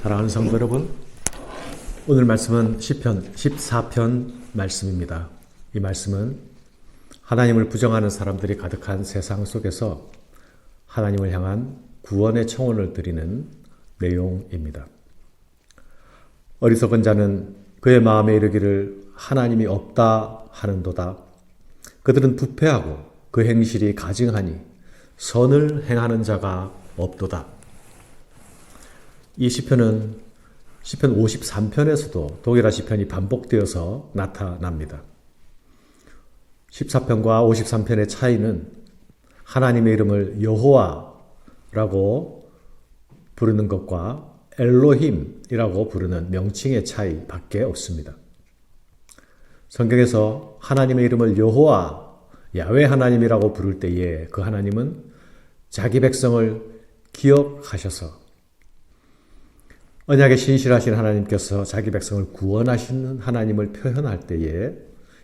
사랑하는 성도 여러분, 오늘 말씀은 시편 14편 말씀입니다. 이 말씀은 하나님을 부정하는 사람들이 가득한 세상 속에서 하나님을 향한 구원의 청혼을 드리는 내용입니다. 어리석은 자는 그의 마음에 이르기를 하나님이 없다 하는도다. 그들은 부패하고 그 행실이 가증하니 선을 행하는 자가 없도다. 이 시편은 시편 53편에서도 동일한 시편이 반복되어서 나타납니다. 14편과 53편의 차이는 하나님의 이름을 여호와라고 부르는 것과 엘로힘이라고 부르는 명칭의 차이밖에 없습니다. 성경에서 하나님의 이름을 여호와, 야훼 하나님이라고 부를 때에 그 하나님은 자기 백성을 기억하셔서 언약에 신실하신 하나님께서 자기 백성을 구원하시는 하나님을 표현할 때에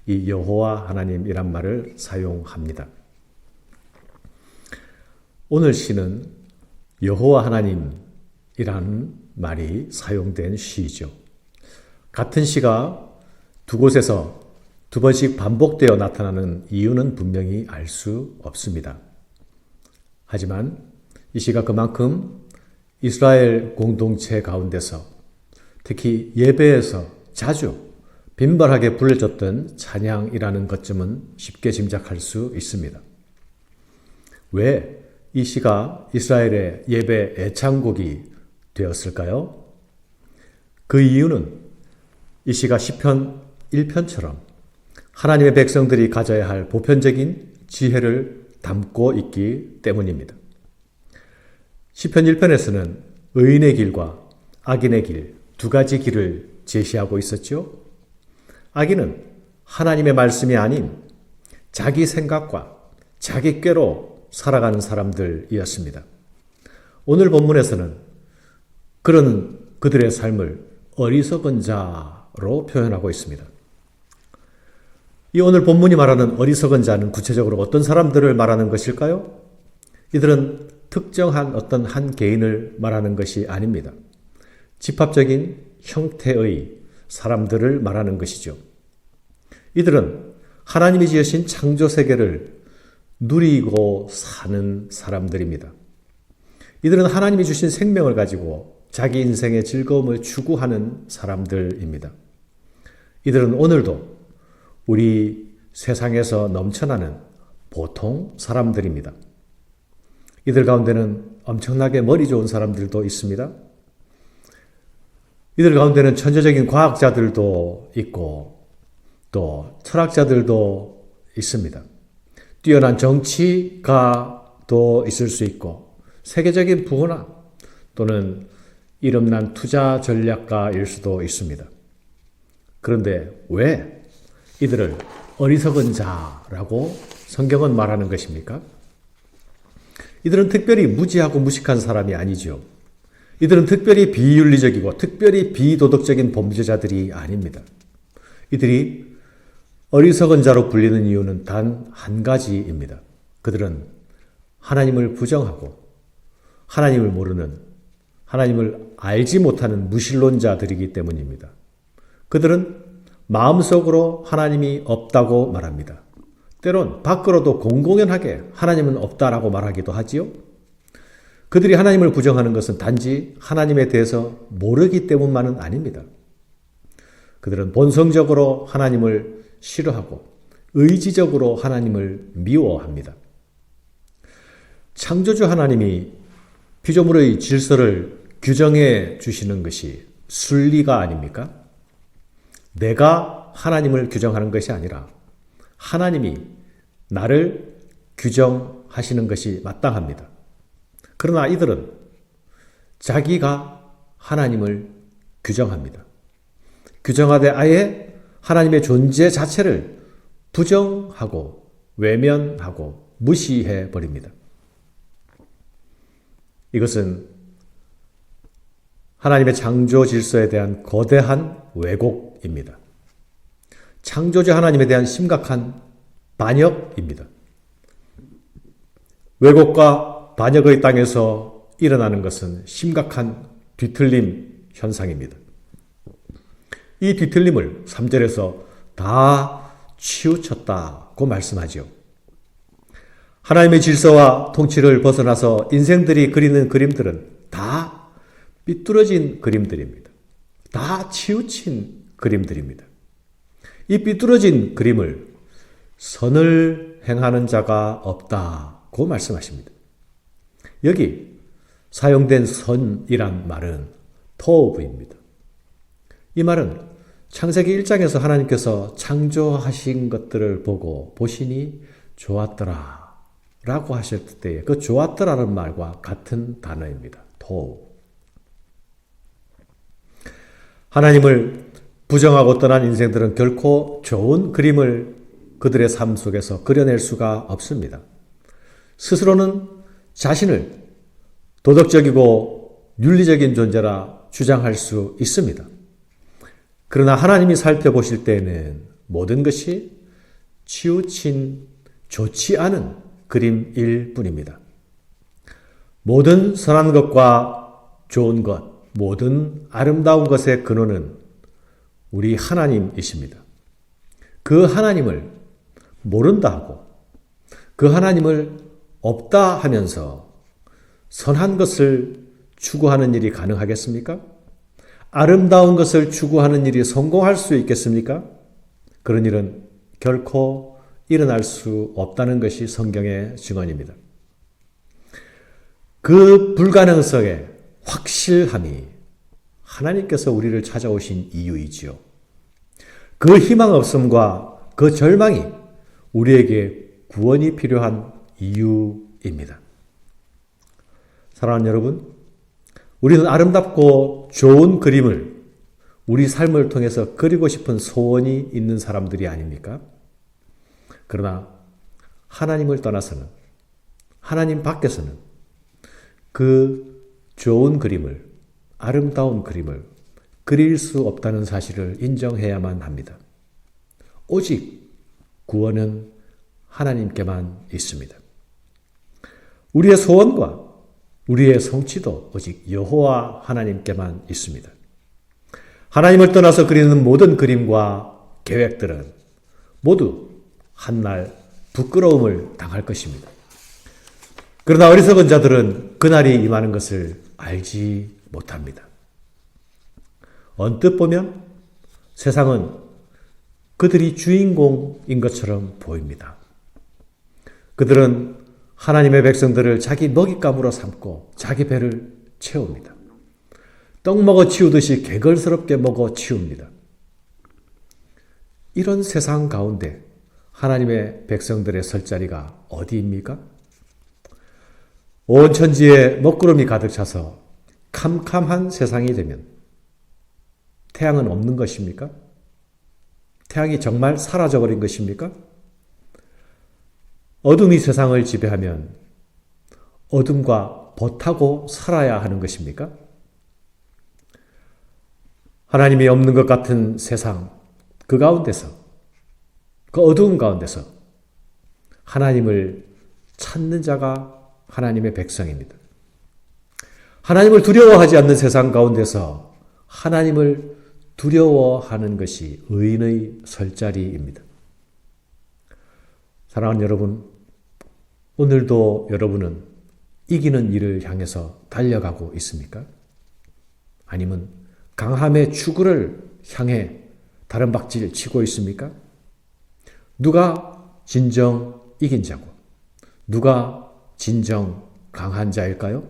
이 여호와 하나님이란 말을 사용합니다. 오늘 시는 여호와 하나님이라는 말이 사용된 시죠. 같은 시가 두 곳에서 두 번씩 반복되어 나타나는 이유는 분명히 알 수 없습니다. 하지만 이 시가 그만큼 이스라엘 공동체 가운데서 특히 예배에서 자주 빈발하게 불려졌던 찬양이라는 것쯤은 쉽게 짐작할 수 있습니다. 왜 이 시가 이스라엘의 예배 애창곡이 되었을까요? 그 이유는 이 시가 시편 1편처럼 하나님의 백성들이 가져야 할 보편적인 지혜를 담고 있기 때문입니다. 시편 1편에서는 의인의 길과 악인의 길, 두 가지 길을 제시하고 있었죠. 악인은 하나님의 말씀이 아닌 자기 생각과 자기 꾀로 살아가는 사람들이었습니다. 오늘 본문에서는 그런 그들의 삶을 어리석은 자로 표현하고 있습니다. 이 오늘 본문이 말하는 어리석은 자는 구체적으로 어떤 사람들을 말하는 것일까요? 이들은 특정한 어떤 한 개인을 말하는 것이 아닙니다. 집합적인 형태의 사람들을 말하는 것이죠. 이들은 하나님이 지으신 창조 세계를 누리고 사는 사람들입니다. 이들은 하나님이 주신 생명을 가지고 자기 인생의 즐거움을 추구하는 사람들입니다. 이들은 오늘도 우리 세상에서 넘쳐나는 보통 사람들입니다. 이들 가운데는 엄청나게 머리 좋은 사람들도 있습니다. 이들 가운데는 천재적인 과학자들도 있고 또 철학자들도 있습니다. 뛰어난 정치가도 있을 수 있고 세계적인 부호나 또는 이름난 투자 전략가일 수도 있습니다. 그런데 왜 이들을 어리석은 자라고 성경은 말하는 것입니까? 이들은 특별히 무지하고 무식한 사람이 아니죠. 이들은 특별히 비윤리적이고 특별히 비도덕적인 범죄자들이 아닙니다. 이들이 어리석은 자로 불리는 이유는 단 한 가지입니다. 그들은 하나님을 부정하고 하나님을 모르는, 하나님을 알지 못하는 무신론자들이기 때문입니다. 그들은 마음속으로 하나님이 없다고 말합니다. 때론 밖으로도 공공연하게 하나님은 없다라고 말하기도 하지요. 그들이 하나님을 부정하는 것은 단지 하나님에 대해서 모르기 때문만은 아닙니다. 그들은 본성적으로 하나님을 싫어하고 의지적으로 하나님을 미워합니다. 창조주 하나님이 피조물의 질서를 규정해 주시는 것이 순리가 아닙니까? 내가 하나님을 규정하는 것이 아니라 하나님이 나를 규정하시는 것이 마땅합니다. 그러나 이들은 자기가 하나님을 규정합니다. 규정하되 아예 하나님의 존재 자체를 부정하고 외면하고 무시해 버립니다. 이것은 하나님의 창조 질서에 대한 거대한 왜곡입니다. 창조주 하나님에 대한 심각한 반역입니다. 왜곡과 반역의 땅에서 일어나는 것은 심각한 뒤틀림 현상입니다. 이 뒤틀림을 3절에서 다 치우쳤다고 말씀하죠. 하나님의 질서와 통치를 벗어나서 인생들이 그리는 그림들은 다 삐뚤어진 그림들입니다. 다 치우친 그림들입니다. 이 삐뚤어진 그림을 선을 행하는 자가 없다고 말씀하십니다. 여기 사용된 선이란 말은 토브입니다. 이 말은 창세기 1장에서 하나님께서 창조하신 것들을 보고 보시니 좋았더라 라고 하셨을 때에 그 좋았더라는 말과 같은 단어입니다. 토브. 하나님을 부정하고 떠난 인생들은 결코 좋은 그림을 그들의 삶 속에서 그려낼 수가 없습니다. 스스로는 자신을 도덕적이고 윤리적인 존재라 주장할 수 있습니다. 그러나 하나님이 살펴보실 때에는 모든 것이 치우친 좋지 않은 그림일 뿐입니다. 모든 선한 것과 좋은 것, 모든 아름다운 것의 근원은 우리 하나님이십니다. 그 하나님을 모른다 하고 그 하나님을 없다 하면서 선한 것을 추구하는 일이 가능하겠습니까? 아름다운 것을 추구하는 일이 성공할 수 있겠습니까? 그런 일은 결코 일어날 수 없다는 것이 성경의 증언입니다. 그 불가능성의 확실함이 하나님께서 우리를 찾아오신 이유이지요. 그 희망 없음과 그 절망이 우리에게 구원이 필요한 이유입니다. 사랑하는 여러분, 우리는 아름답고 좋은 그림을 우리 삶을 통해서 그리고 싶은 소원이 있는 사람들이 아닙니까? 그러나 하나님을 떠나서는, 하나님 밖에서는 그 좋은 그림을, 아름다운 그림을 그릴 수 없다는 사실을 인정해야만 합니다. 오직 구원은 하나님께만 있습니다. 우리의 소원과 우리의 성취도 오직 여호와 하나님께만 있습니다. 하나님을 떠나서 그리는 모든 그림과 계획들은 모두 한날 부끄러움을 당할 것입니다. 그러나 어리석은 자들은 그날이 임하는 것을 알지 못합니다. 언뜻 보면 세상은 그들이 주인공인 것처럼 보입니다. 그들은 하나님의 백성들을 자기 먹잇감으로 삼고 자기 배를 채웁니다. 떡 먹어 치우듯이 개걸스럽게 먹어 치웁니다. 이런 세상 가운데 하나님의 백성들의 설 자리가 어디입니까? 온 천지에 먹구름이 가득 차서 캄캄한 세상이 되면 태양은 없는 것입니까? 태양이 정말 사라져버린 것입니까? 어둠이 세상을 지배하면 어둠과 버타고 살아야 하는 것입니까? 하나님이 없는 것 같은 세상, 그 가운데서, 그 어두운 가운데서 하나님을 찾는 자가 하나님의 백성입니다. 하나님을 두려워하지 않는 세상 가운데서 하나님을 두려워하는 것이 의인의 설자리입니다. 사랑하는 여러분, 오늘도 여러분은 이기는 일을 향해서 달려가고 있습니까? 아니면 강함의 추구를 향해 다른 박질 치고 있습니까? 누가 진정 이긴 자고 누가 진정 강한 자일까요?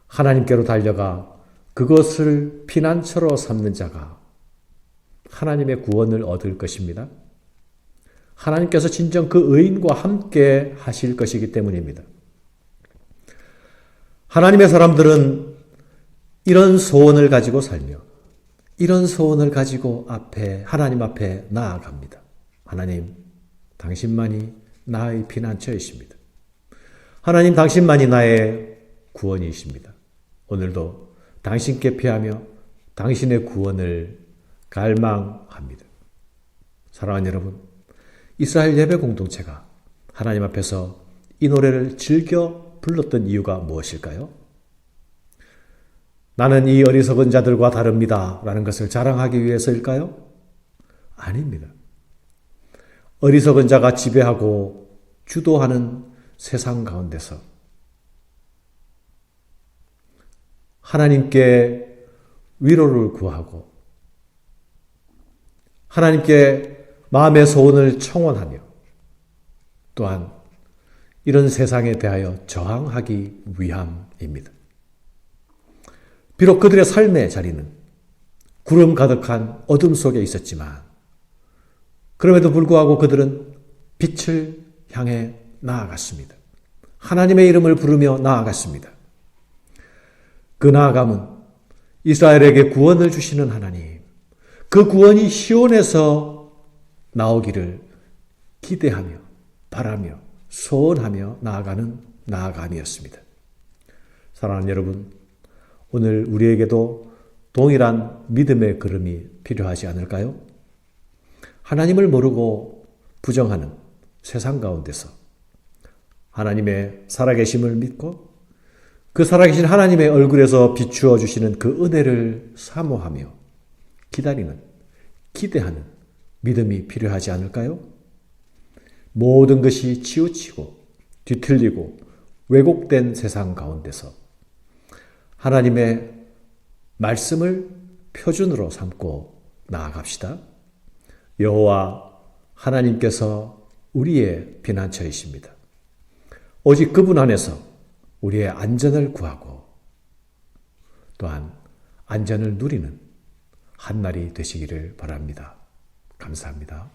하나님께로 달려가 그것을 피난처로 삼는 자가 하나님의 구원을 얻을 것입니다. 하나님께서 진정 그 의인과 함께 하실 것이기 때문입니다. 하나님의 사람들은 이런 소원을 가지고 살며 이런 소원을 가지고 하나님 앞에 나아갑니다. 하나님, 당신만이 나의 피난처이십니다. 하나님, 당신만이 나의 구원이십니다. 오늘도 당신께 피하며 당신의 구원을 갈망합니다. 사랑하는 여러분, 이스라엘 예배 공동체가 하나님 앞에서 이 노래를 즐겨 불렀던 이유가 무엇일까요? 나는 이 어리석은 자들과 다릅니다. 라는 것을 자랑하기 위해서일까요? 아닙니다. 어리석은 자가 지배하고 주도하는 세상 가운데서 하나님께 위로를 구하고 하나님께 마음의 소원을 청원하며 또한 이런 세상에 대하여 저항하기 위함입니다. 비록 그들의 삶의 자리는 구름 가득한 어둠 속에 있었지만 그럼에도 불구하고 그들은 빛을 향해 나아갔습니다. 하나님의 이름을 부르며 나아갔습니다. 그 나아감은 이스라엘에게 구원을 주시는 하나님, 그 구원이 시온에서 나오기를 기대하며 바라며 소원하며 나아가는 나아감이었습니다. 사랑하는 여러분, 오늘 우리에게도 동일한 믿음의 걸음이 필요하지 않을까요? 하나님을 모르고 부정하는 세상 가운데서 하나님의 살아계심을 믿고 그 살아계신 하나님의 얼굴에서 비추어 주시는 그 은혜를 사모하며 기다리는, 기대하는 믿음이 필요하지 않을까요? 모든 것이 치우치고 뒤틀리고 왜곡된 세상 가운데서 하나님의 말씀을 표준으로 삼고 나아갑시다. 여호와 하나님께서 우리의 피난처이십니다. 오직 그분 안에서 우리의 안전을 구하고 또한 안전을 누리는 한날이 되시기를 바랍니다. 감사합니다.